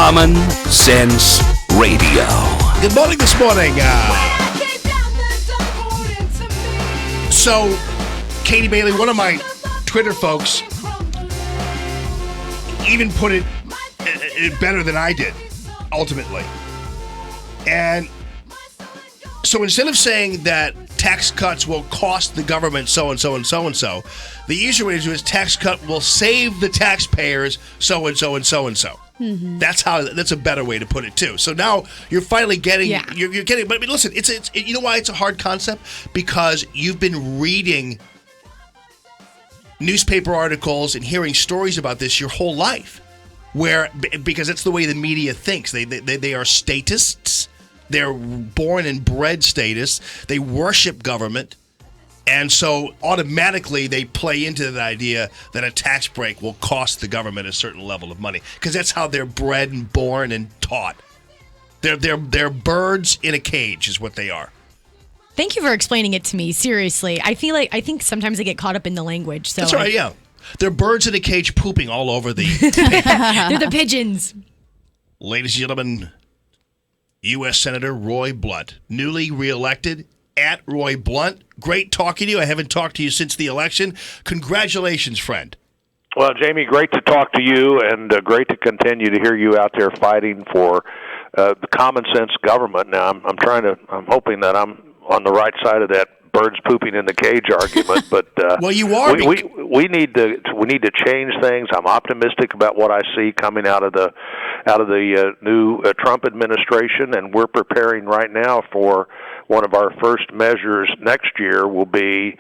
Common Sense Radio. Good morning this morning. So, Katie Bailey, one of my Twitter folks, even put it better than I did, ultimately. And so instead of saying that tax cuts will cost the government so-and-so and so-and-so, the easier way to do is tax cut will save the taxpayers so-and-so and so-and-so. Mm-hmm. That's a better way to put it too. So now you're finally getting, you're getting, but I mean, listen, it's you know why it's a hard concept? Because you've been reading newspaper articles and hearing stories about this your whole life, because that's the way the media thinks. They are statists. They're born and bred statists. They worship government. And so automatically they play into the idea that a tax break will cost the government a certain level of money, because that's how they're bred and born and taught. They're birds in a cage is what they are. Thank you for explaining it to me. Seriously, I think sometimes I get caught up in the language. So that's right. Yeah, they're birds in a cage pooping all over the. They're the pigeons. Ladies and gentlemen, U.S. Senator Roy Blunt, newly reelected. At Roy Blunt, great talking to you. I haven't talked to you since the election. Congratulations, friend. Well, Jamie, great to talk to you, and great to continue to hear you out there fighting for the common sense government. Now, I'm hoping that I'm on the right side of that birds pooping in the cage argument, but well, you are. We need to change things. I'm optimistic about what I see coming out of the new Trump administration, and we're preparing right now for one of our first measures next year will be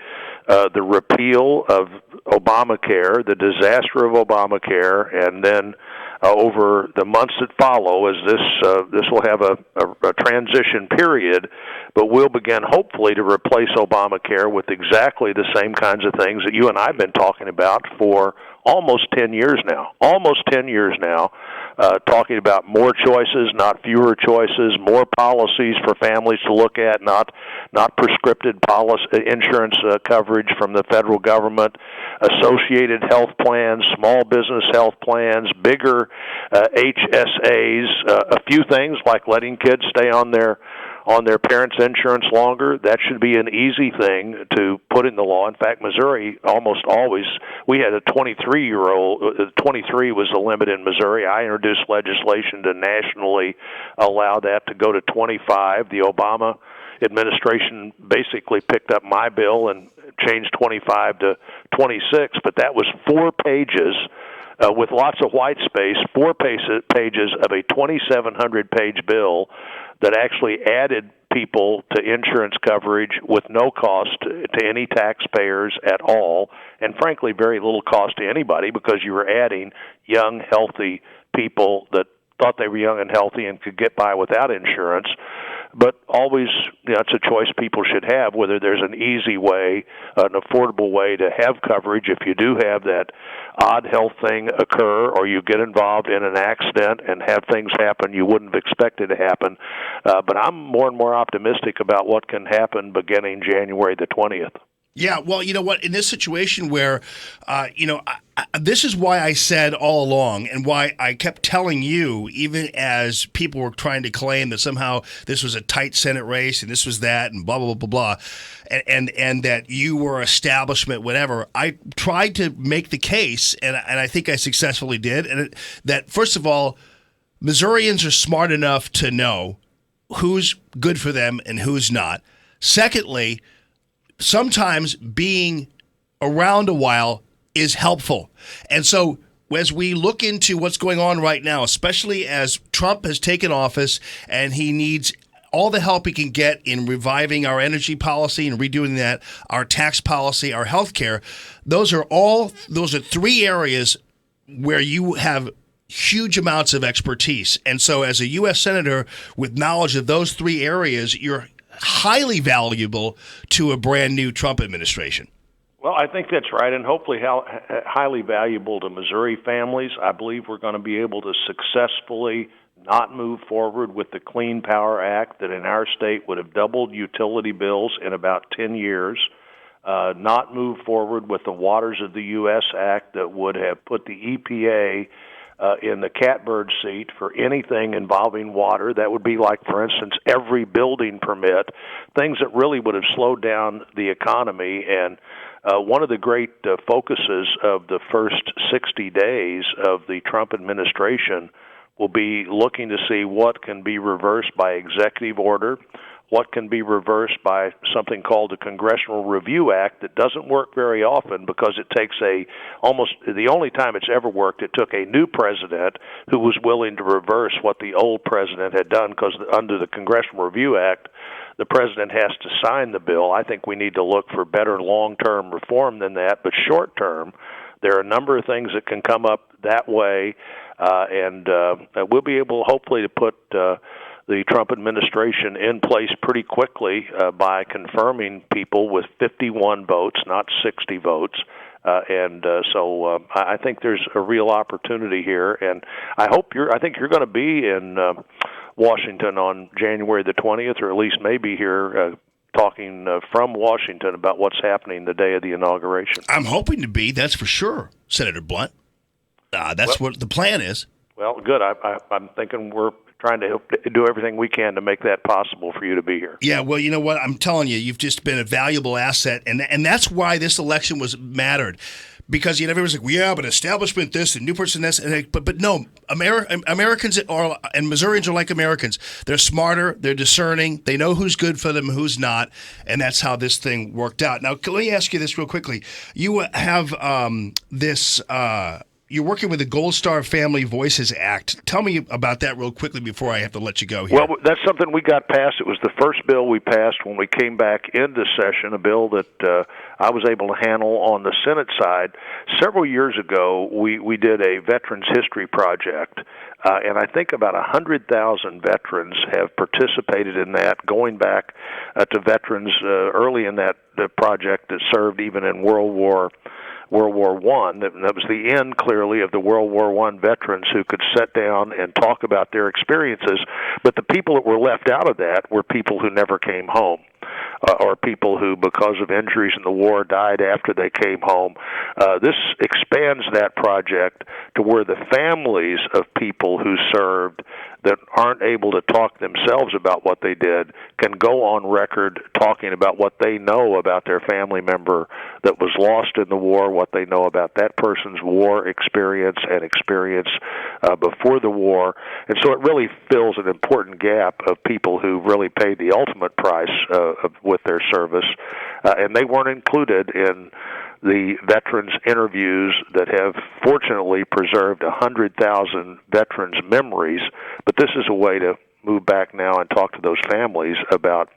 the repeal of Obamacare, the disaster of Obamacare, and then over the months that follow, as this will have a transition period, but we'll begin hopefully to replace Obamacare with exactly the same kinds of things that you and I have been talking about for almost 10 years now. Talking about more choices, not fewer choices, more policies for families to look at, not prescripted insurance coverage from the federal government, associated health plans, small business health plans, bigger HSAs, a few things like letting kids stay on their parents' insurance longer. That should be an easy thing to put in the law. In fact, Missouri almost always, we had a 23-year-old, 23 was the limit in Missouri. I introduced legislation to nationally allow that to go to 25. The Obama administration basically picked up my bill and changed 25 to 26, but that was 4 pages with lots of white space, 4 pages of a 2,700-page bill that actually added people to insurance coverage with no cost to any taxpayers at all, and frankly, very little cost to anybody, because you were adding young, healthy people that thought they were young and healthy and could get by without insurance. But always, it's a choice people should have, whether there's an easy way, an affordable way to have coverage if you do have that odd health thing occur, or you get involved in an accident and have things happen you wouldn't have expected to happen. But I'm more and more optimistic about what can happen beginning January the 20th. Yeah, well, you know what? In this situation where, this is why I said all along, and why I kept telling you, even as people were trying to claim that somehow this was a tight Senate race and this was that and blah, blah, blah, blah, and that you were establishment, whatever. I tried to make the case, and I think I successfully did, that, first of all, Missourians are smart enough to know who's good for them and who's not. Secondly, sometimes being around a while is helpful. And so as we look into what's going on right now, especially as Trump has taken office and he needs all the help he can get in reviving our energy policy and redoing that, our tax policy, our health care, those are 3 areas where you have huge amounts of expertise. And so as a U.S. Senator with knowledge of those 3 areas, you're highly valuable to a brand new Trump administration. Well, I think that's right, and hopefully highly valuable to Missouri families. I believe we're going to be able to successfully not move forward with the Clean Power Act that in our state would have doubled utility bills in about 10 years, not move forward with the Waters of the U.S. Act that would have put the EPA in the catbird seat for anything involving water. That would be like, for instance, every building permit, things that really would have slowed down the economy. And one of the great focuses of the first 60 days of the Trump administration will be looking to see what can be reversed by executive order, what can be reversed by something called the Congressional Review Act that doesn't work very often because it takes almost the only time it's ever worked, it took a new president who was willing to reverse what the old president had done, because under the Congressional Review Act, the president has to sign the bill. I think we need to look for better long-term reform than that, but short-term, there are a number of things that can come up that way, and we'll be able, hopefully, to put the Trump administration in place pretty quickly by confirming people with 51 votes, not 60 votes. So I think there's a real opportunity here, and I think you're going to be in Washington on January the 20th, or at least maybe here talking from Washington about what's happening the day of the inauguration. I'm hoping to be, that's for sure, Senator Blunt. That's what the plan is. Well, good. I'm thinking we're trying to do everything we can to make that possible for you to be here. Yeah, well, you know what? I'm telling you, you've just been a valuable asset, and that's why this election was mattered. Because everyone's like, well, yeah, but establishment this and new person this, but no, Americans and Missourians are like Americans. They're smarter, they're discerning, they know who's good for them, who's not, and that's how this thing worked out. Now, let me ask you this real quickly. You have this. You're working with the Gold Star Family Voices Act. Tell me about that real quickly before I have to let you go here. Well, that's something we got passed. It was the first bill we passed when we came back into session, a bill that I was able to handle on the Senate side. Several years ago, we did a Veterans History Project, and I think about 100,000 veterans have participated in that, going back to veterans early in that project that served even in World War I. That was the end, clearly, of the World War I veterans who could sit down and talk about their experiences. But the people that were left out of that were people who never came home, or people who, because of injuries in the war, died after they came home. This expands that project to where the families of people who served that aren't able to talk themselves about what they did can go on record talking about what they know about their family member that was lost in the war, what they know about that person's war experience and experience before the war. And so it really fills an important gap of people who really paid the ultimate price with their service, and they weren't included in the veterans interviews that have fortunately preserved 100,000 veterans' memories. But this is a way to move back now and talk to those families about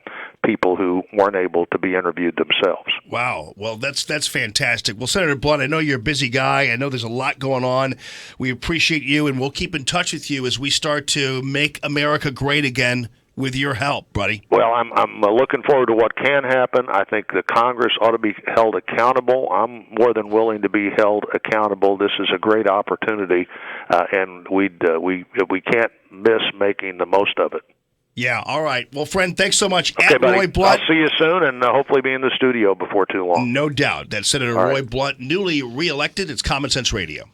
people who weren't able to be interviewed themselves. Wow. Well, that's fantastic. Well, Senator Blunt, I know you're a busy guy. I know there's a lot going on. We appreciate you, and we'll keep in touch with you as we start to make America great again with your help, buddy. Well, I'm looking forward to what can happen. I think the Congress ought to be held accountable. I'm more than willing to be held accountable. This is a great opportunity, and we can't miss making the most of it. Yeah, all right. Well, friend, thanks so much. Okay, buddy. Roy Blunt. I'll see you soon, and hopefully be in the studio before too long. No doubt. That's Senator Roy Blunt, newly reelected. It's Common Sense Radio.